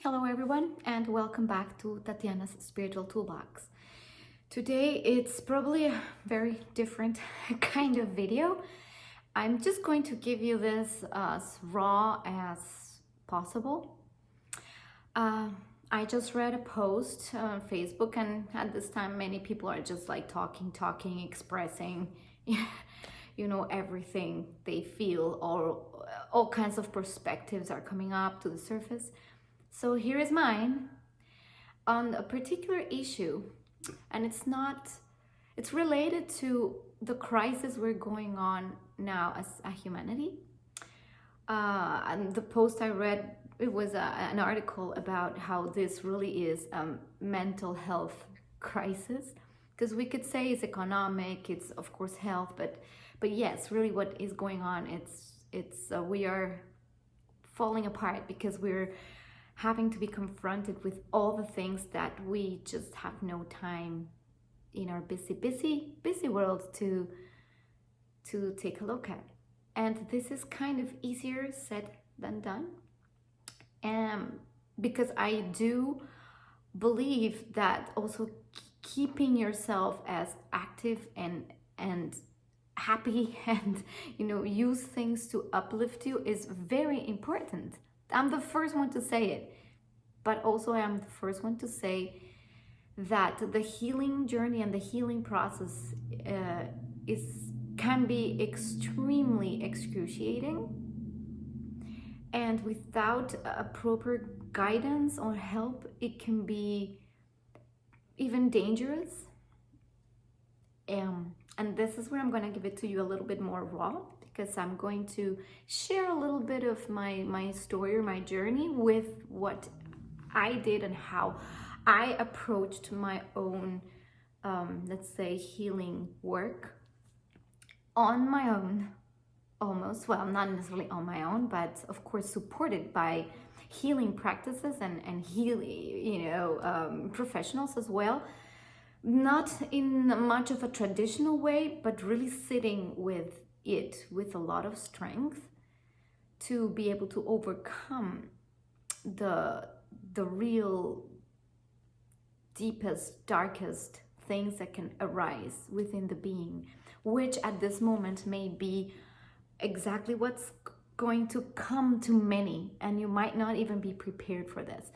Hello, everyone, and welcome back to Tatiana's Spiritual Toolbox. Today, it's probably a very different kind of video. I'm just going to give you this as raw as possible. I just read a post on Facebook, and at this time, many people are just like talking, expressing, everything they feel, or all kinds of perspectives are coming up to the surface. So here is mine on a particular issue, and it's related to the crisis we're going on now as a humanity. And the post I read, it was an article about how this really is a mental health crisis, because we could say it's economic, it's of course health, but yes, really what is going on, it's we are falling apart because we're having to be confronted with all the things that we just have no time in our busy world to take a look at. And this is kind of easier said than done. Because I do believe that also keeping yourself as active and happy and use things to uplift you is very important. I'm the first one to say it, but also I am the first one to say that the healing journey and the healing process can be extremely excruciating, and without a proper guidance or help, it can be even dangerous. And this is where I'm going to give it to you a little bit more raw, because I'm going to share a little bit of my story or my journey with what I did and how I approached my own, let's say, healing work on my own, almost. Well, not necessarily on my own, but of course supported by healing practices and healing, professionals as well. Not in much of a traditional way, but really sitting with it with a lot of strength to be able to overcome the real deepest, darkest things that can arise within the being, which at this moment may be exactly what's going to come to many, and you might not even be prepared for this.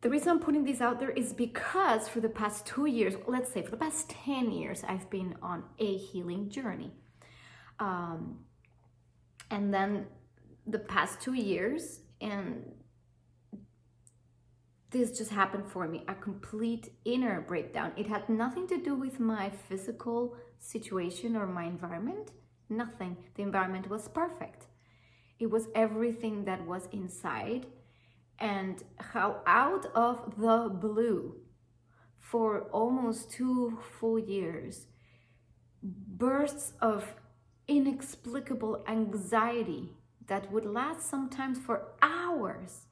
The reason I'm putting this out there is because for the past 2 years, let's say for the past 10 years, I've been on a healing journey. And then the past 2 years, and this just happened for me, a complete inner breakdown. It had nothing to do with my physical situation or my environment, nothing. The environment was perfect. It was everything that was inside. And how out of the blue, for almost 2 full years, bursts of inexplicable anxiety that would last sometimes for hours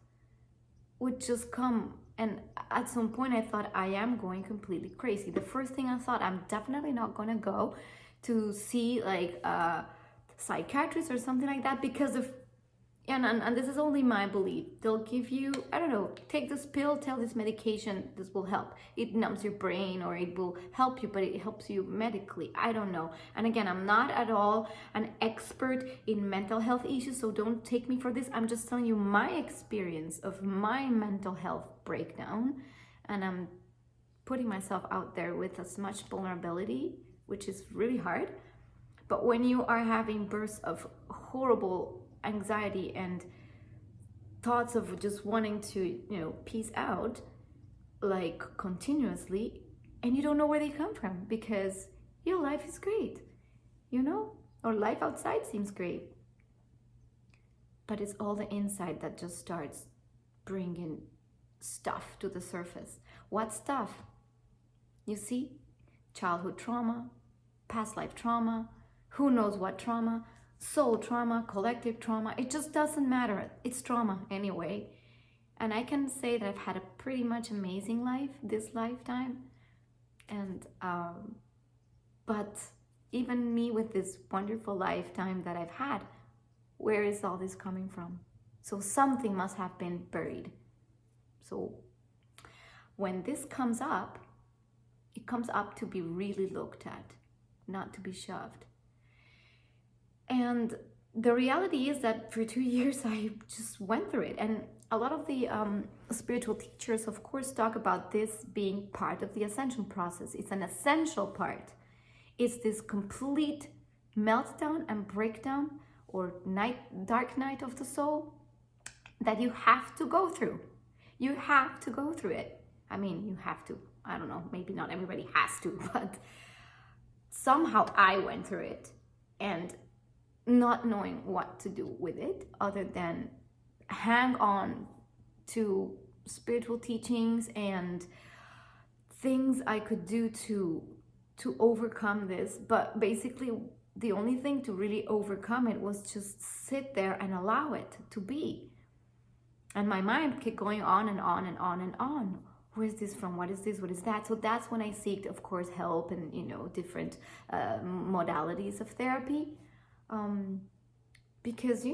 would just come. And at some point I thought, I am going completely crazy. The first thing I thought, I'm definitely not going to go to see like a psychiatrist or something like that, because of and this is only my belief. They'll give you, I don't know, take this pill, tell this medication, this will help. It numbs your brain or it will help you, but it helps you medically. I don't know. And again, I'm not at all an expert in mental health issues, so don't take me for this. I'm just telling you my experience of my mental health breakdown, and I'm putting myself out there with as much vulnerability, which is really hard. But when you are having bursts of horrible anxiety and thoughts of just wanting to peace out like continuously, and you don't know where they come from, because your life is great, or life outside seems great, but it's all the inside that just starts bringing stuff to the surface. What stuff? You see, childhood trauma, past life trauma, who knows what trauma, soul trauma, collective trauma. It just doesn't matter. It's trauma anyway. And I can say that I've had a pretty much amazing life this lifetime. And but even me with this wonderful lifetime that I've had, where is all this coming from? So something must have been buried. So when this comes up, it comes up to be really looked at, not to be shoved. And the reality is that for 2 years, I just went through it. And a lot of the spiritual teachers, of course, talk about this being part of the ascension process. It's an essential part. It's this complete meltdown and breakdown, or dark night of the soul, that you have to go through. You have to go through it. I mean, you have to. I don't know, maybe not everybody has to, but somehow I went through it, and not knowing what to do with it other than hang on to spiritual teachings and things I could do to overcome this. But basically, the only thing to really overcome it was just sit there and allow it to be. And my mind kept going on and on and on and on. Where is this from? What is this? What is that? So that's when I seeked, of course, help and, different modalities of therapy. Because,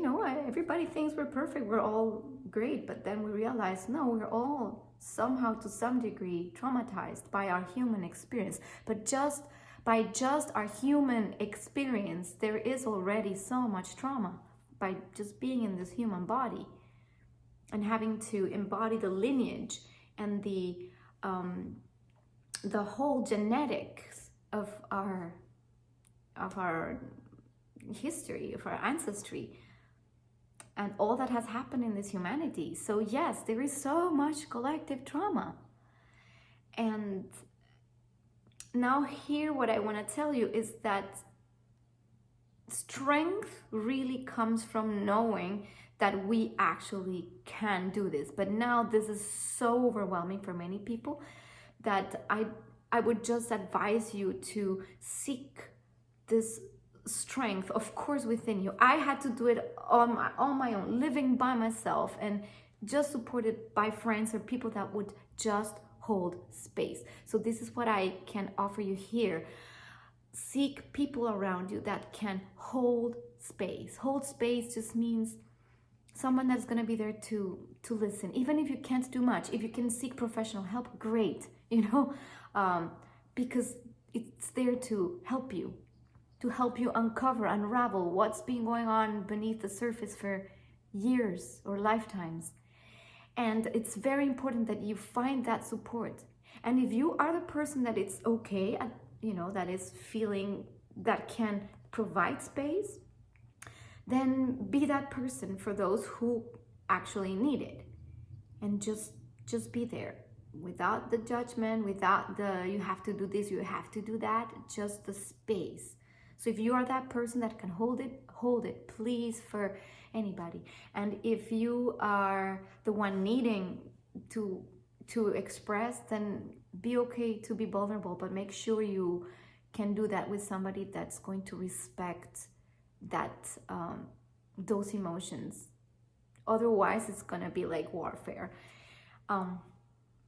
everybody thinks we're perfect. We're all great. But then we realize, no, we're all somehow to some degree traumatized by our human experience. But by our human experience, there is already so much trauma by just being in this human body and having to embody the lineage and the whole genetics of our history, of our ancestry, and all that has happened in this humanity. So yes, there is so much collective trauma. And now here, what I want to tell you is that strength really comes from knowing that we actually can do this. But now this is so overwhelming for many people that I would just advise you to seek this strength, of course, within you. I had to do it on my own, living by myself, and just supported by friends or people that would just hold space. So this is what I can offer you here. Seek people around you that can hold space. Hold space just means someone that's going to be there to listen, even if you can't do much. If you can seek professional help, great, because it's there to help you uncover, unravel what's been going on beneath the surface for years or lifetimes. And it's very important that you find that support. And if you are the person that it's okay, that is feeling that can provide space, then be that person for those who actually need it. And just be there, without the judgment, without the you have to do this, you have to do that, just the space. So if you are that person that can hold it, please, for anybody. And if you are the one needing to express, then be okay to be vulnerable, but make sure you can do that with somebody that's going to respect that those emotions. Otherwise, it's gonna be like warfare.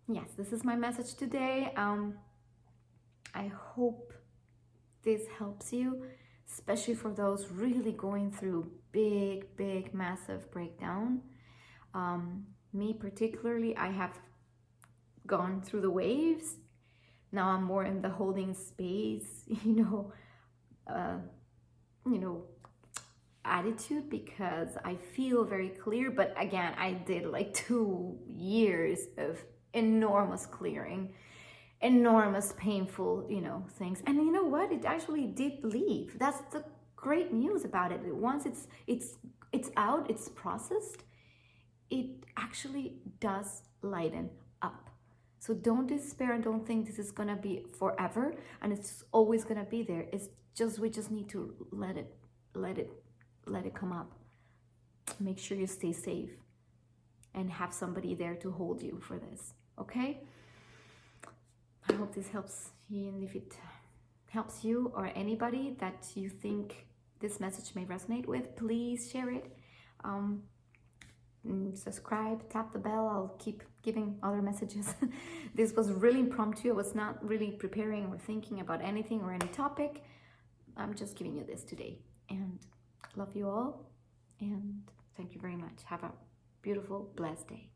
Yes, this is my message today. I hope this helps you, especially for those really going through big, massive breakdown. Me particularly, I have gone through the waves. Now I'm more in the holding space, attitude, because I feel very clear. But again, I did like 2 years of enormous clearing, enormous painful, things. And you know what? It actually did leave. That's the great news about it. Once it's out, it's processed, it actually does lighten up. So don't despair and don't think this is gonna be forever and it's always gonna be there. It's just, we just need to let it come up. Make sure you stay safe and have somebody there to hold you for this, okay? I hope this helps you, and if it helps you or anybody that you think this message may resonate with, please share it. Subscribe, tap the bell. I'll keep giving other messages. This was really impromptu. I was not really preparing or thinking about anything or any topic. I'm just giving you this today, and love you all, and thank you very much. Have a beautiful, blessed day.